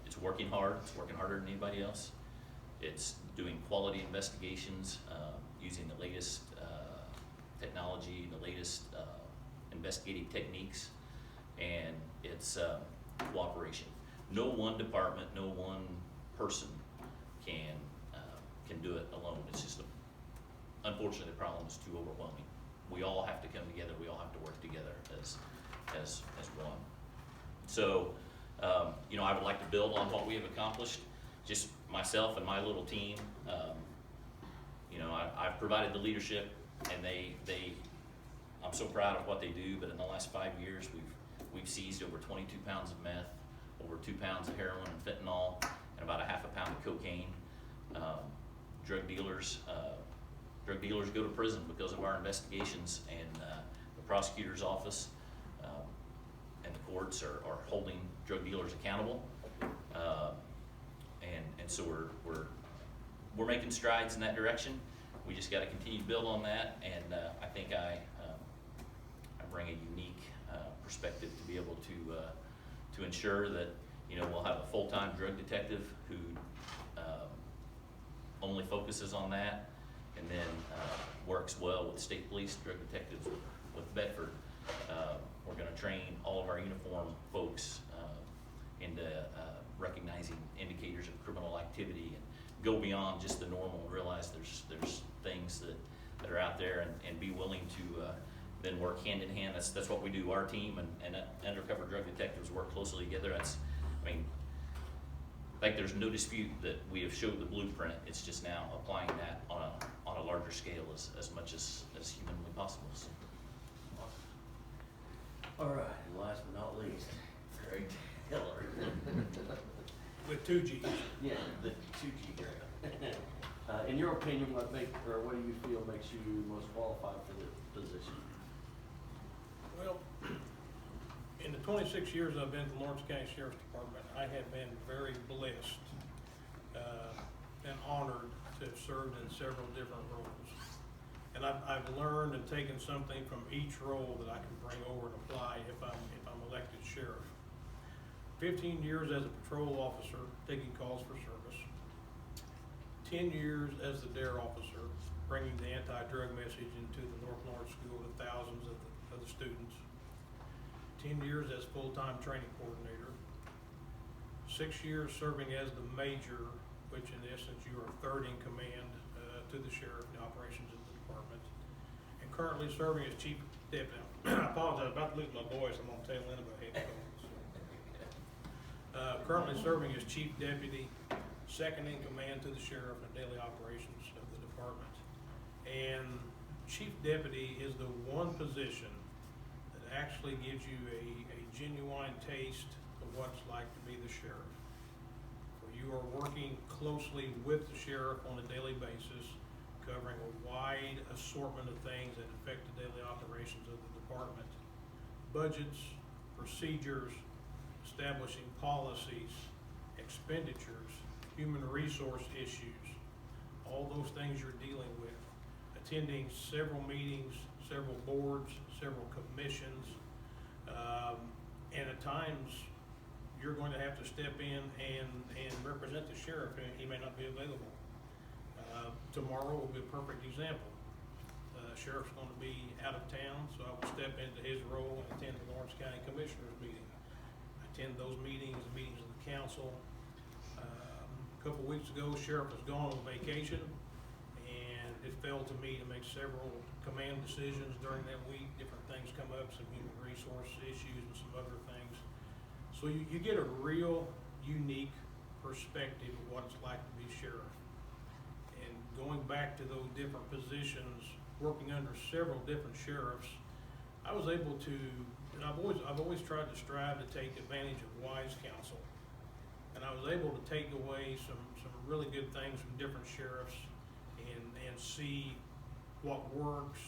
It's working hard. It's working harder than anybody else. It's doing quality investigations using the latest technology, the latest investigative techniques, and it's cooperation. No one department, no one person can do it alone. It's just, unfortunately, the problem is too overwhelming. We all have to come together. We all have to work together as one. So, you know, I would like to build on what we have accomplished. Just myself and my little team. You know, I've provided the leadership, and I'm so proud of what they do. But in the last 5 years, we've seized over 22 pounds of meth, over 2 pounds of heroin and fentanyl, and about a half a pound of cocaine. Drug dealers go to prison because of our investigations, and the prosecutor's office and the courts are holding drug dealers accountable. And so we're making strides in that direction. We just got to continue to build on that, and I think I bring a unique perspective to be able to ensure that, you know, we'll have a full-time drug detective who only focuses on that, and then works well with state police drug detectives with Bedford. We're going to train all of our uniform folks into recognizing indicators of criminal activity and go beyond just the normal and realize there's things that are out there, and be willing to then work hand in hand. That's what we do. Our team and undercover drug detectives work closely together. Like, there's no dispute that we have showed the blueprint. It's just now applying that on a larger scale as much as humanly possible. So. All right, and last but not least, Greg Hiller. With 2 G's. Yeah, the 2G guy. In your opinion, what do you feel makes you most qualified for the position? Well, in the 26 years I've been to Lawrence County Sheriff's Department, I have been very blessed and honored to have served in several different roles. And I've learned and taken something from each role that I can bring over and apply if I'm elected sheriff. 15 years as a patrol officer, taking calls for service. 10 years as the DARE officer, bringing the anti-drug message into the North Lawrence School to thousands of the students. 10 years as full-time training coordinator. 6 years serving as the major, which in essence you are third in command to the sheriff in the operations of the department. And currently serving as chief deputy. I apologize, I'm about to lose my voice. I'm on tail end of a head cold. Currently serving as chief deputy, second in command to the sheriff in daily operations of the department. And chief deputy is the one position that actually gives you a genuine taste of what it's like to be the sheriff. Where you are working closely with the sheriff on a daily basis, covering a wide assortment of things that affect the daily operations of the department. Budgets, procedures, establishing policies, expenditures, human resource issues, all those things you're dealing with. Attending several meetings, several boards, several commissions, and at times you're going to have to step in and represent the sheriff, and he may not be available. Tomorrow will be a perfect example. Sheriff's going to be out of town, so I will step into his role and attend the Lawrence County Commissioners meeting. Attend those meetings, the meetings of the council. A couple weeks ago, Sheriff was gone on vacation, and it fell to me to make several command decisions during that week. Different things come up, some human resource issues and some other things. So you get a real unique perspective of what it's like to be sheriff. And going back to those different positions, working under several different sheriffs, I was able to, and I've always tried to strive to take advantage of wise counsel. And I was able to take away some really good things from different sheriffs and see what works,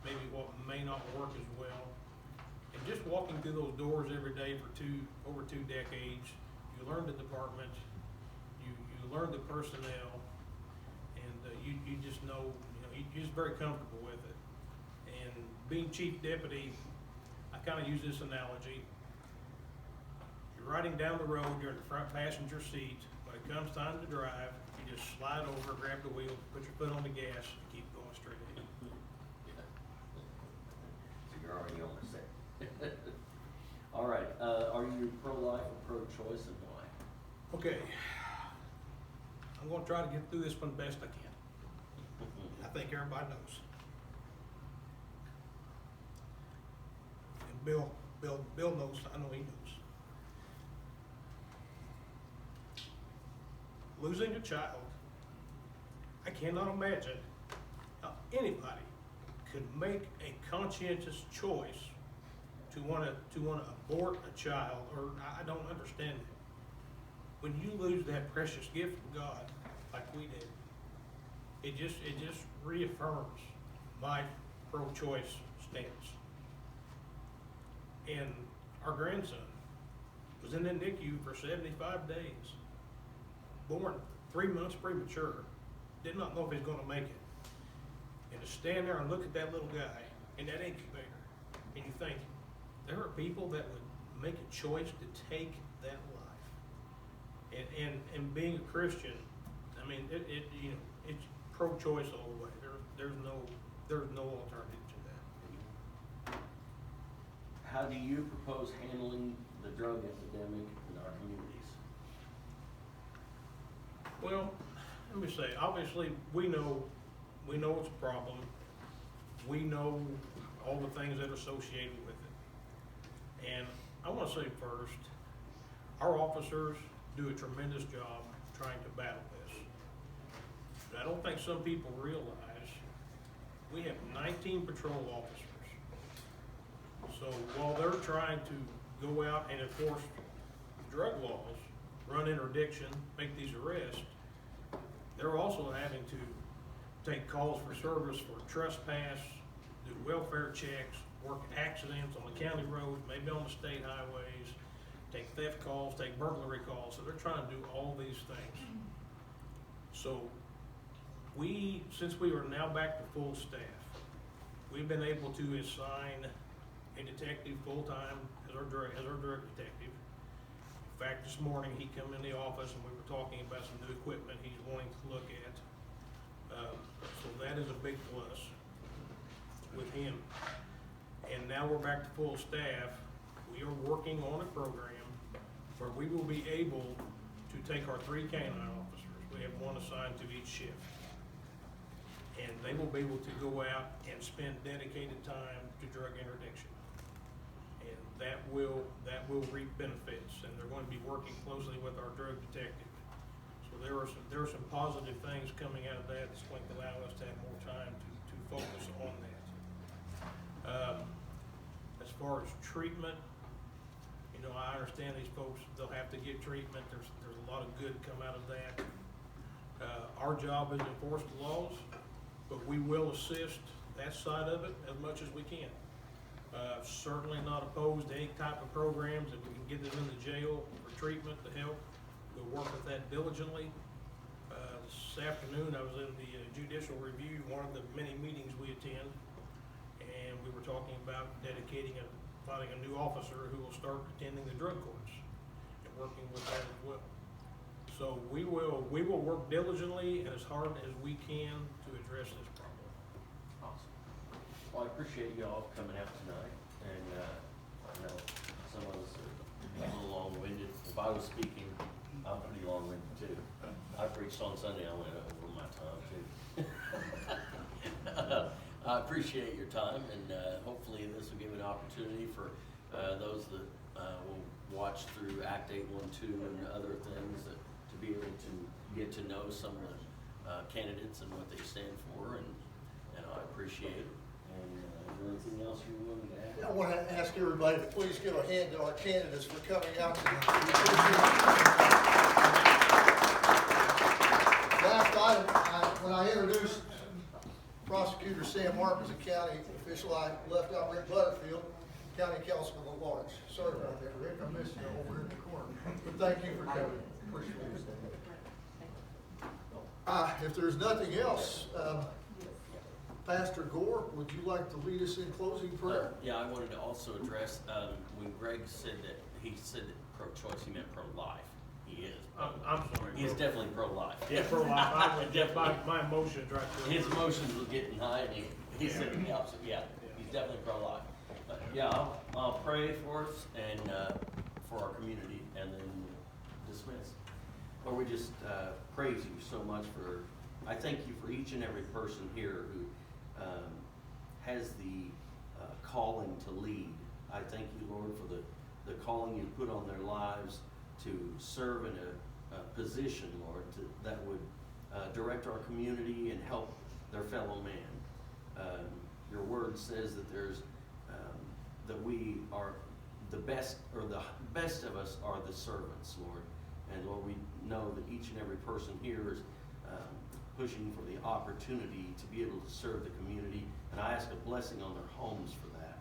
maybe what may not work as well. And just walking through those doors every day for over 2 decades, you learn the department, you learn the personnel, and you just know, you're just very comfortable with it. And being chief deputy, I kind of use this analogy. You're riding down the road, you're in the front passenger seat. When it comes time to drive, you just slide over, grab the wheel, put your foot on the gas, and keep going straight ahead. So you're already on the set. All right, are you pro-life or pro-choice, and why? Okay, I'm gonna try to get through this one best I can. I think everybody knows. And Bill knows, I know he knows. Losing a child, I cannot imagine how anybody could make a conscientious choice to wanna abort a child, or I don't understand it. When you lose that precious gift from God, like we did, it just reaffirms my pro-choice stance. And our grandson was in the NICU for 75 days, born 3 months premature, did not know if he was gonna make it. And to stand there and look at that little guy in that incubator, and you think, there are people that would make a choice to take that life. And being a Christian, I mean, it's pro-choice all the way. There's no alternative to that. How do you propose handling the drug epidemic in our communities? Well, let me say, obviously, we know it's a problem. We know all the things that are associated with it. And I want to say first, our officers do a tremendous job trying to battle this. But I don't think some people realize we have 19 patrol officers. So while they're trying to go out and enforce drug laws, run interdiction, make these arrests, they're also having to take calls for service for trespass, do welfare checks, work accidents on the county roads, maybe on the state highways, take theft calls, take burglary calls. So they're trying to do all these things. So since we are now back to full staff, we've been able to assign a detective full-time as our drug detective. In fact, this morning he came in the office and we were talking about some new equipment he's wanting to look at. So that is a big plus with him. And now we're back to full staff. We are working on a program where we will be able to take our 3 canine officers. We have 1 assigned to each shift. And they will be able to go out and spend dedicated time to drug interdiction. And that will reap benefits, and they're going to be working closely with our drug detective. So there are some positive things coming out of that that's going to allow us to have more time to focus on that. As far as treatment, you know, I understand these folks, they'll have to get treatment. There's a lot of good come out of that. Our job is to enforce the laws, but we will assist that side of it as much as we can. Certainly not opposed to any type of programs. If we can get them into jail for treatment to help, we'll work with that diligently. This afternoon, I was in the judicial review, one of the many meetings we attend, and we were talking about finding a new officer who will start attending the drug courts and working with that as well. So we will work diligently and as hard as we can to address this problem. Awesome. Well, I appreciate y'all coming out tonight, and I know some of us are a little long-winded. If I was speaking, I'm pretty long-winded too. I preached on Sunday, I went over my time too. I appreciate your time, and hopefully this will give an opportunity for those that will watch through Act 812 and other things to be able to get to know some of the candidates and what they stand for, and I appreciate it. And is there anything else you wanted to add? I want to ask everybody to please give a hand to our candidates for coming out tonight. Last item, when I introduced Prosecutor Sam Mark as a county official, I left out Rick Butterfield, County Councilman at Large. Sorry about that, Rick. I missed you over in the corner. But thank you for coming. Appreciate it. If there's nothing else, Pastor Gore, would you like to lead us in closing prayer? Yeah, I wanted to also address, when Greg said that, he said that pro-choice, he meant pro-life. He is. I'm sorry. He is definitely pro-life. Yeah, pro-life. Definitely. My emotions right there. His emotions were getting high, and he said the opposite. Yeah, he's definitely pro-life. But yeah, I'll pray for us and for our community, and then dismiss. Lord, we just praise you so much for. I thank you for each and every person here who has the calling to lead. I thank you, Lord, for the calling you put on their lives to serve in a position, Lord, that would direct our community and help their fellow man. Your word says that that we are the best, or the best of us are the servants, Lord. And Lord, we know that each and every person here is pushing for the opportunity to be able to serve the community. And I ask a blessing on their homes for that.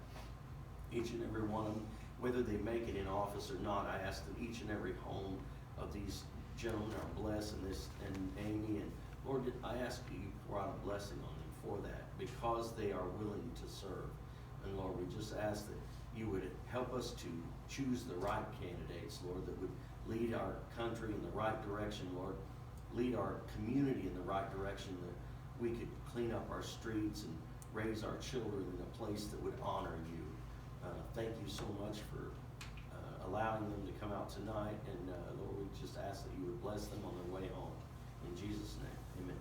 Each and every one of them, whether they make it in office or not, I ask that each and every home of these gentlemen are blessed, and Amy, and Lord, I ask you pour out a blessing on them for that, because they are willing to serve. And Lord, we just ask that you would help us to choose the right candidates, Lord, that would lead our country in the right direction, Lord, lead our community in the right direction, that we could clean up our streets and raise our children in a place that would honor you. Thank you so much for allowing them to come out tonight, and Lord, we just ask that you would bless them on their way home. In Jesus' name, amen.